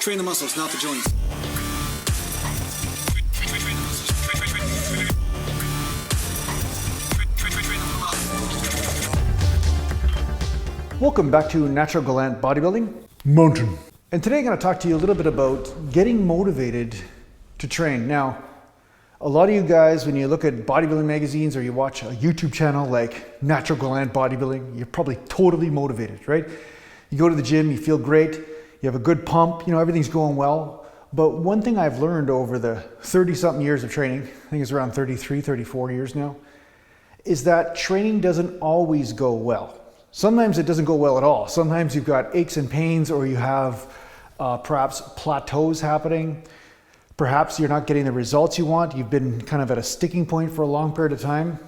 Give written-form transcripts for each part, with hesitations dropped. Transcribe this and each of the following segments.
Train the muscles, not the joints. Welcome back to Natural Gallant Bodybuilding Mountain. And today I'm going to talk to you a little bit about getting motivated to train. Now, a lot of you guys, when you look at bodybuilding magazines or you watch a YouTube channel like Natural Gallant Bodybuilding, you're probably totally motivated, right? You go to the gym, you feel great, you have a good pump, everything's going well. But one thing I've learned over the 30-something years of training, I think it's around 33, 34 years now, is that training doesn't always go well. Sometimes it doesn't go well at all. Sometimes you've got aches and pains, or you have perhaps plateaus happening. Perhaps you're not getting the results you want. You've been kind of at a sticking point for a long period of time.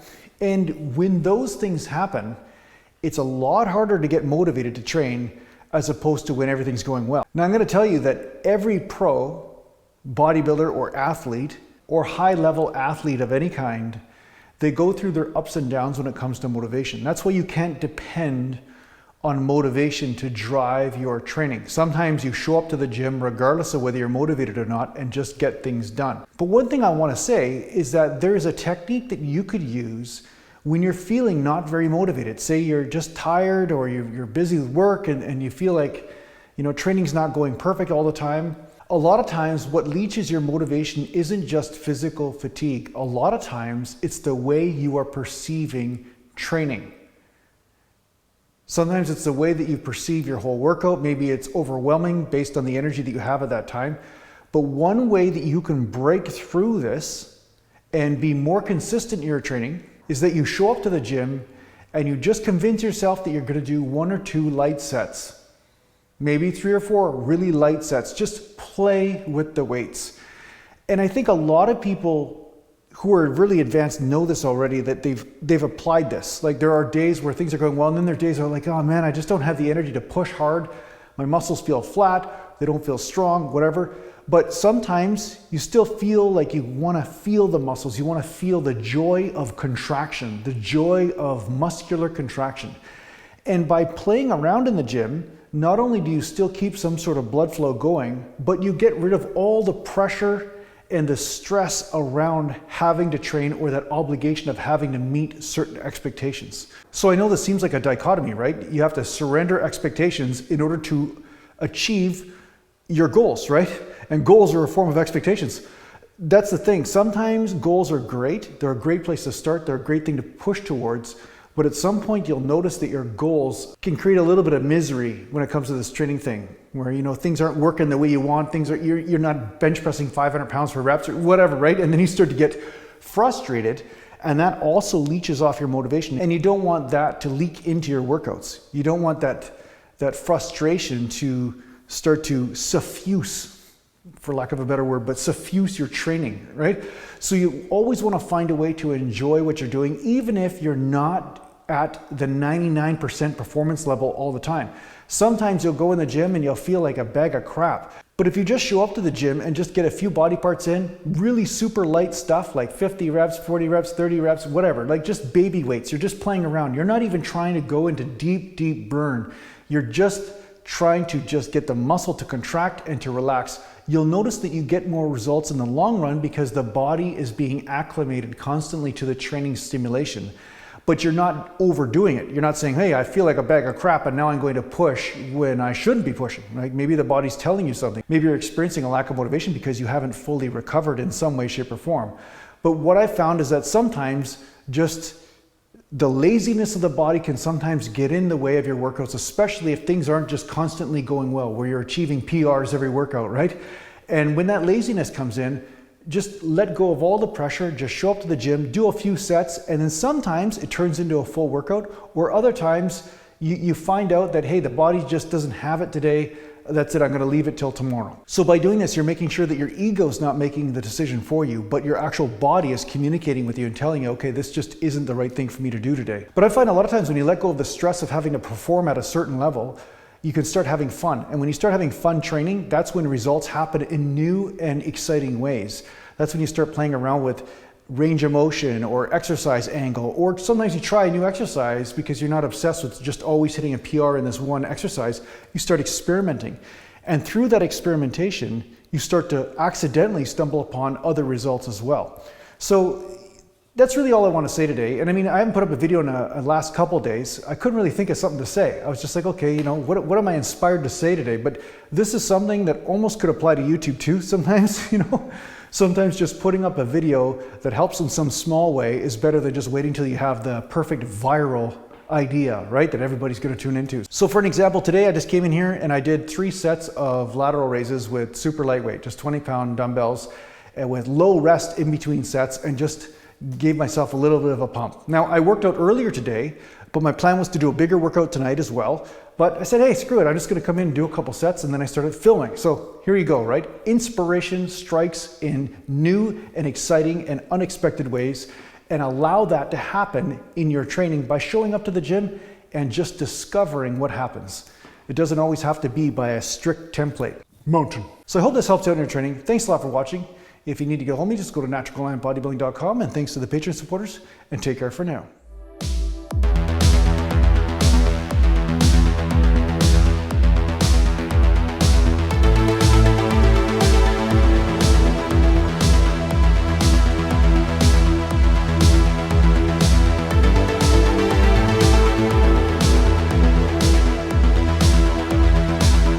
And when those things happen, it's a lot harder to get motivated to train as opposed to when everything's going well. Now, I'm going to tell you that every pro bodybuilder or athlete or high-level athlete of any kind, they go through their ups and downs when it comes to motivation. That's why you can't depend on motivation to drive your training. Sometimes you show up to the gym regardless of whether you're motivated or not and just get things done. But one thing I want to say is that there is a technique that you could use when you're feeling not very motivated. Say you're just tired or you're busy with work and you feel like training's not going perfect all the time. A lot of times what leaches your motivation isn't just physical fatigue. A lot of times it's the way you are perceiving training. Sometimes it's the way that you perceive your whole workout. Maybe it's overwhelming based on the energy that you have at that time. But one way that you can break through this and be more consistent in your training is that you show up to the gym and you just convince yourself that you're going to do 1 or 2 light sets. Maybe 3 or 4 really light sets. Just play with the weights. And I think a lot of people who are really advanced know this already, that they've applied this. Like, there are days where things are going well, and then there are days where like, oh man, I just don't have the energy to push hard. My muscles feel flat, they don't feel strong, whatever. But sometimes you still feel like you want to feel the muscles. You want to feel the joy of contraction, the joy of muscular contraction. And by playing around in the gym, not only do you still keep some sort of blood flow going, but you get rid of all the pressure and the stress around having to train, or that obligation of having to meet certain expectations. So I know this seems like a dichotomy, right? You have to surrender expectations in order to achieve your goals, right? And goals are a form of expectations. That's the thing. Sometimes goals are great. They're a great place to start. They're a great thing to push towards. But at some point you'll notice that your goals can create a little bit of misery when it comes to this training thing, where things aren't working the way you want, you're not bench pressing 500 pounds for reps or whatever, right? And then you start to get frustrated, and that also leaches off your motivation. And you don't want that to leak into your workouts. You don't want that frustration to start to suffuse, for lack of a better word, but suffuse your training, right? So you always want to find a way to enjoy what you're doing, even if you're not at the 99% performance level all the time. Sometimes you'll go in the gym and you'll feel like a bag of crap. But if you just show up to the gym and just get a few body parts in, really super light stuff like 50 reps, 40 reps, 30 reps, whatever, like just baby weights, you're just playing around. You're not even trying to go into deep burn. You're just trying to just get the muscle to contract and to relax. You'll notice that you get more results in the long run because the body is being acclimated constantly to the training stimulation. But you're not overdoing it. You're not saying, hey, I feel like a bag of crap and now I'm going to push when I shouldn't be pushing, right? Maybe the body's telling you something. Maybe you're experiencing a lack of motivation because you haven't fully recovered in some way, shape, or form. But what I found is that sometimes just the laziness of the body can sometimes get in the way of your workouts, especially if things aren't just constantly going well, where you're achieving PRs every workout, right? And when that laziness comes in, just let go of all the pressure, just show up to the gym, do a few sets, and then sometimes it turns into a full workout, or other times you find out that, hey, the body just doesn't have it today, that's it, I'm gonna leave it till tomorrow. So by doing this, you're making sure that your ego's not making the decision for you, but your actual body is communicating with you and telling you, okay, this just isn't the right thing for me to do today. But I find a lot of times when you let go of the stress of having to perform at a certain level, you can start having fun. And when you start having fun training, that's when results happen in new and exciting ways. That's when you start playing around with range of motion or exercise angle, or sometimes you try a new exercise because you're not obsessed with just always hitting a PR in this one exercise. You start experimenting. And through that experimentation, you start to accidentally stumble upon other results as well. So that's really all I want to say today. And I mean, I haven't put up a video in a last couple days. I couldn't really think of something to say. I was just like, okay, you know, what am I inspired to say today? But this is something that almost could apply to YouTube too sometimes, you know. Sometimes just putting up a video that helps in some small way is better than just waiting till you have the perfect viral idea, right, that everybody's going to tune into. So for an example, today I just came in here and I did 3 sets of lateral raises with super lightweight, just 20-pound dumbbells, and with low rest in between sets, and just gave myself a little bit of a pump. Now, I worked out earlier today, but my plan was to do a bigger workout tonight as well. But I said, hey, screw it, I'm just gonna come in and do a couple sets, and then I started filming. So here you go, right? Inspiration strikes in new and exciting and unexpected ways, and allow that to happen in your training by showing up to the gym and just discovering what happens. It doesn't always have to be by a strict template. Mountain. So I hope this helps out in your training. Thanks a lot for watching. If you need to get hold of me, just go to naturalbodybuilding.com, and thanks to the Patreon supporters, and take care for now.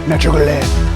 Natural.